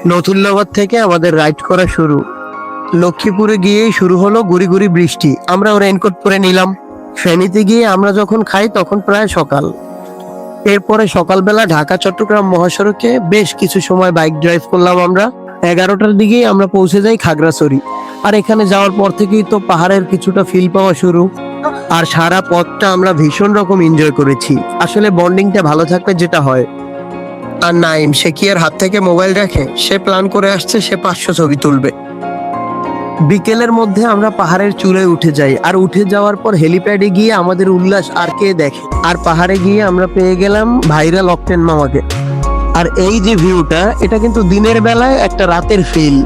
নথুল্লাবাদ থেকে আমাদের রাইড করা শুরু। লক্ষ্মীপুরে গিয়েই শুরু হলো গুড়ি গুড়ি বৃষ্টি। আমরাও রেইনকোট পরে নিলাম। ফেনীতে গিয়ে আমরা যখন খাই তখন প্রায় সকাল। এরপরে সকালবেলা ঢাকা চট্টগ্রাম মহাসড়কে বেশ কিছু সময় বাইক ড্রাইভ করলাম আমরা। 11টার দিকেই আমরা পৌঁছে যাই খাগড়াছড়ি। আর এখানে যাওয়ার পর থেকেই তো পাহাড়ের কিছুটা ফিল পাওয়া শুরু। আর সারা পথটা আমরা ভীষণ রকম এনজয় করেছি। আসলে বন্ডিংটা ভালো থাকলে যেটা হয়। আর নাইম, সে কি আর হাত থেকে মোবাইল রাখে? সে প্ল্যান করে আসছে সে 500 ছবি তুলবে। বিকেলের মধ্যে আমরা পাহাড়ের চূড়ায় উঠে যাই। আর উঠে যাওয়ার পর হেলিপ্যাডে গিয়ে আমাদের উল্লাস আর কে দেখে। আর পাহাড়ে গিয়ে আমরা পেয়ে গেলাম ভাইরাল অক্টেন মামাকে। আর এই যে ভিউটা, এটা কিন্তু দিনের বেলায় একটা রাতের ফিল।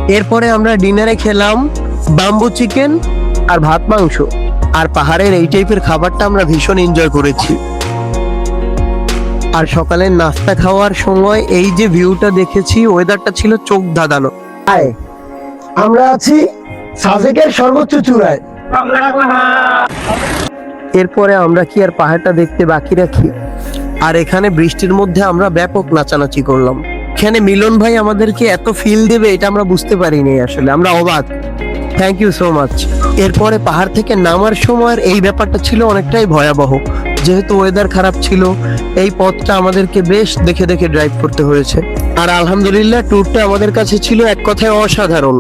এরপরে আমরা ডিনারে খেলাম বাম্বু চিকেন আর ভাত মাংস। আর পাহাড়ের এই টাইপের খাবারটা আমরা ভীষণ এনজয় করেছি। আর সকালের নাস্তা খাওয়ার সময় এই যে ভিউটা দেখেছি, ওয়েদারটা ছিল চোখ ধাঁধানো। আমরা আছি সাজেকের সর্বোচ্চ চূড়ায়। এরপরে আমরা কি আর পাহাড়টা দেখতে বাকি রাখি? আর এখানে বৃষ্টির মধ্যে আমরা ব্যাপক নাচানাচি করলাম। এখানে মিলন ভাই আমাদেরকে এত ফিল দেবে এটা আমরা বুঝতে পারিনি। আসলে আমরা অবাক। Thank you so much. এরপরে পাহাড় থেকে নামার সময় এই ব্যাপারটা ছিল অনেকটাই ভয়াবহ। যেহেতু ওয়েদার খারাপ ছিল, এই পথটা আমাদেরকে বেশ দেখে দেখে ড্রাইভ করতে হয়েছে। আর আলহামদুলিল্লাহ ট্যুরটা আমাদের কাছে ছিল এক কথায় অসাধারণ।